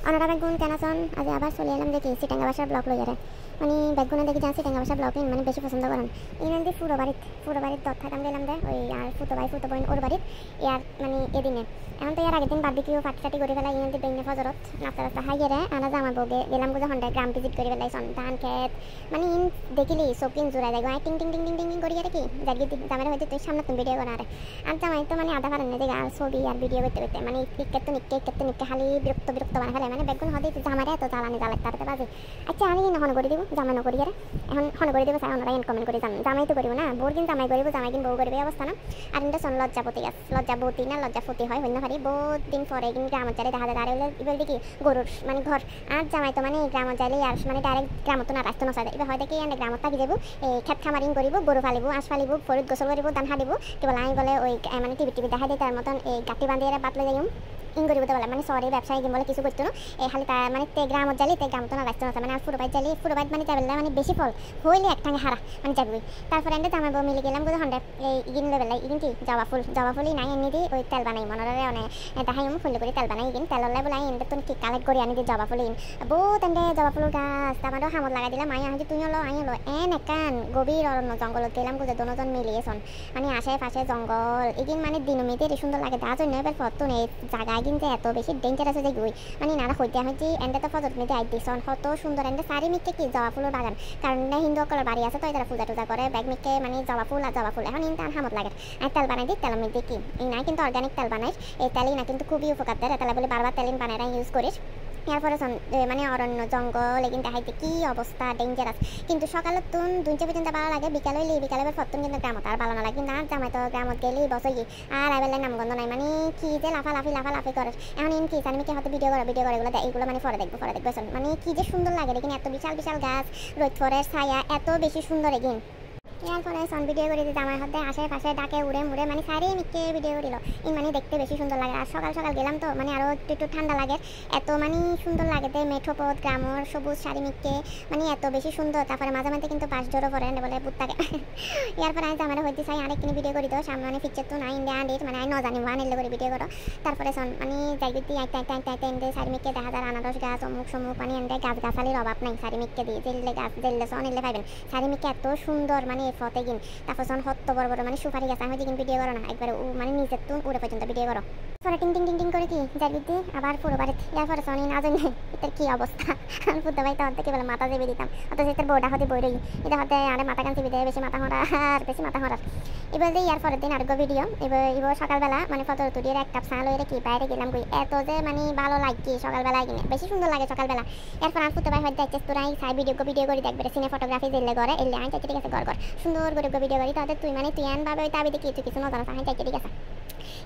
অনারা বেগুন কেনাচন আজ আবার চলে এলাম দেখি সিটাঙ্গা বাসার ব্লক লইয়ারে মানে বেগুনে দেখি যান সিটাঙ্গা বাসার ব্লক মানে বেশি পছন্দ করেন ইনান দিয়ে ফুটো বাড়ির দর থাকাম গেলাম দে ওই আর ফুটো বোন ওর বাড়ির ইয়ার মানে এদিনে এখন তো ইয়ার আগের দিন বারবিকিউ পাটি করে ফেলা ইনান দিয়ে বেগুনে ফজরত নাস্তা রাস্তা হাই গেলে আনা জামা বগে গেলাম গুজা হন্ডায় গ্রাম ভিজিট করে ফেলাই ধান খেত মানে ইন দেখিলি শৌকিন জোড়া দেয় টিং টিং টিং টিং টিং টিং করিয়ে কি যার জামাটা হয়তো তুই সামনে তুমি ভিডিও করার আর জামাই তো মানে আধা পারেন না যে আর ছবি আর ভিডিও করতে মানে নিকে খালি বিরক্ত বানা ফেলে মানে বেগুন হতে জামারে এত জ্বালানি তাতে বাজে আচ্ছা আমি হন করে দিব জামাই ন করি এখন হন করে দেবো ওনারা এন কমেন্ট করে জামাই তো করবো না বোর দিন জামাই করবো জামাই দিন বউ করবে অবস্থা না আর কিন্তু শোন লজ্জাপতি গাছ লজ্জাবতী না লজ্জাপতি হয় হইন্য হারি বহুত দিন পরে কিন্তু গ্রাম চালে দেখা যায় আর এবার দেখি গরুর মানে ঘর আর জামাই তো মানে গ্রাম চাইলে আর মানে ডাইরেক্ট গ্রামত না রাস্তা নচা এবার হয় দেখি এনে গ্রামত থাকি যাব এই খেত খামারিং করব গরু ফালিব আঁশ ফালিব ফরিদ গোসল করব ধান হারিব কেবল আমি বলে ওই মানে টিভি দেখা দিই তার মতন এই গাঁটি বাঁধিয়ে বাতলে যাই ইং করি বলে মানে শহরে ব্যবসায়ী বলে কিছু করতো না এই খালি তার মানে তে গ্রামত যাইলে তে গ্রামত না রাস্তা নচা মানে আর ফুরবাইত যাইলে ফুরবাইত মানে যাবে মানে বেশি ফল হইলে একটাঙ্গে হারা মানে যাবি তারপরে এনে জামাই বউ মিলে গেলাম বুঝে হন্ডে এই ইগিন লেবেলাই ইগিন কি জবা ফুলই নাই এনে দিই ওই তেল বানাই মনে অনেক দেখাই ফুল করে তেল বানাই ইগিন তেল বলে এনে তো কি কালেক্ট করে আনি দিই জবা ফুল ইন বহুত এনে জবা ফুল গাছ তারপরে হামত লাগাই দিলাম আই আহি তুই লো এন একান গভীর অরণ্য জঙ্গলত গেলাম বুঝে দুজন মিলিয়েছন মানে আশেপাশে জঙ্গল ইগিন মানে দিনমিতে সুন্দর লাগে তার জন্য এবার ফটো নেই জায়গা কিন্তু এত বেশি ডেঞ্জারাস হয়ে যাই মানে নানা হইতে হয়েছি এন্ডে তো ফজর মিতে আইতেছন কত সুন্দর এন্ডে চারিমিকে কি জবা ফুলের বাগান কারণ হিন্দু সকলের বাড়ি আছে তো তারা পূজা টুজা করে ব্যাগ মিকে মানে জবা ফুল এখন ইন তার হামত লাগে আর তেল বানাই দিই তেলের মধ্যে কি এই না কিন্তু অর্গানিক তেল বানাই এই তেলই না কিন্তু খুবই উপকার দেয় তেলা বলে বারবার তেলিন বানাই ইউজ করিস এরপরে মানে অরণ্য জঙ্গল এখান দেখাইতে কি অবস্থা ডেঞ্জারাস কিন্তু সকালে তুন দুইটা পর্যন্ত ভালো লাগে বিকালে ফতুন কিন্তু গ্রামত আর ভালো না লাগে কিন্তু আর জামাই তো গ্রামত গেলেই বসে গিয়ে আর আইবেলার নামগন্ধ নাই মানে কি যে লাফালাফি করে এখন ইন কি আমি কি হয়তো ভিডিও করে এগুলো এইগুলো মানে পরে দেখবো মানে কি যে সুন্দর লাগে দেখেন এত বিশাল গাছ রোদ ফরের ছায়া এত বেশি সুন্দর এগিন এরপরে সন ভিডিও করে দিতে আমার হাতে আশেপাশে ডাকে উড়ে মানে সারি মিকে ভিডিও করিল ইন মানে দেখতে বেশি সুন্দর লাগে আর সকাল গেলাম তো মানে আরও একটু ঠান্ডা লাগে এত মানে সুন্দর লাগে মেঠো পথ গ্রামর সবুজ সারি মিকে মানে এত বেশি সুন্দর তারপরে মাঝে কিন্তু পাশ জোরও পরে বলে বুত্তাকে এরপরে আমি আমার হইতে চাই আরেকদিন ভিডিও করি তো সামনে মানে পিকচার তো নাই ইন্ডিয়া আন্ডির মানে আমি নজানি ওয়ান এলে করে ভিডিও করো তারপরে সন মানে যাইতে আইতে এনে সারি মিকে দেখা যায় আনারস গাছ অমুক মানে এনে গাছালির অভাব নাই সারি মিকে দিয়ে জেললে সন এলে পাইবেন সারি মিকে এত সুন্দর মানে ফতে গিন তারপর যখন হত্ত বড় মানে সুপারি গাছ আমি কিন্তু ভিডিও করো না একবার মানে নিজের তুন উড়ে পর্যন্ত ভিডিও করো পরে টিং করে কি যাইতে আবার পুরো বাড়িতে এরপরে শনি না জানি এটার কি অবস্থা আমি ফুটতে পাই তখন থেকে বলে মাথা চেপে দিতাম অত যেটার বউটা হতে বই রই এটা হতে আরে মাথা কান চেপে দেয় বেশি মাথা হরার এবার দিয়ে ইয়ার পরের দিন আরেকো ভিডিও এবার সকালবেলা মানে ফটো তুলিয়ে এক কাপ চা লইরে কি বাইরে গেলাম কই এত যে মানে ভালো লাগে সকালবেলা কিনে বেশি সুন্দর লাগে সকালবেলা এরপর আর ফুটতে পাই হয়তো দেখছিস তোরা সাই ভিডিও করে দেখবে সিনে ফটোগ্রাফি দিলে করে এলে আই চাইতে ঠিক আছে ঘর সুন্দর করে ভিডিও করি তাদের তুই আন ভাবে ওই তাবি দেখি তুই কিছু নজানো আই চাইতে ঠিক আছে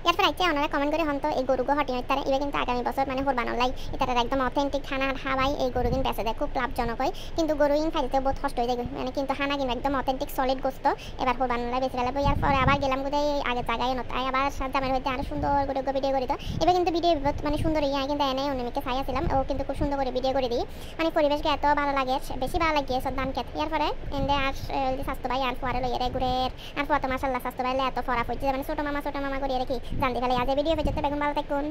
এরপর আইতে ওনারা কমেন্ট করে হন তো এই গরু হটি তারা এবার কিন্তু আগামী বছর মানে কোরবানো লাই এটার একদম অথেন্টিক খানা হাওয়াই এই গরু দিন বেঁচে দেয় খুব লাভজনক হয় কিন্তু গরু ইন খাইতে বহুত কষ্ট হয়ে যায় মানে কিন্তু হানা কিন্তু একদম অথেন্টিক সলিড গোস্ত এবার কোরবানো লাই বেশি ফেলাবো এরপরে আবার গেলাম কোথায় আগে জায়গায় নতাই আবার জামের হইতে আরো সুন্দর করে ভিডিও করি তো এবার কিন্তু ভিডিও মানে সুন্দর কিন্তু এনে অন্যকে চাইছিলাম ও কিন্তু খুব সুন্দর করে ভিডিও করে দিই মানে পরিবেশকে এত ভালো লাগে বেশি ভালো লাগে সব ধান খেত এরপরে এনে আর স্বাস্থ্য ভাই আর ফোয়ারে লইয়ে ঘুরে আর ফটো মাসাল্লাহ স্বাস্থ্য ভাইলে এত ফরা হচ্ছে মানে ছোট মামা করে রেখি জানতে ফেলে আজ ভিডিও পেয়েছে বেগুন ভালো থাকুন।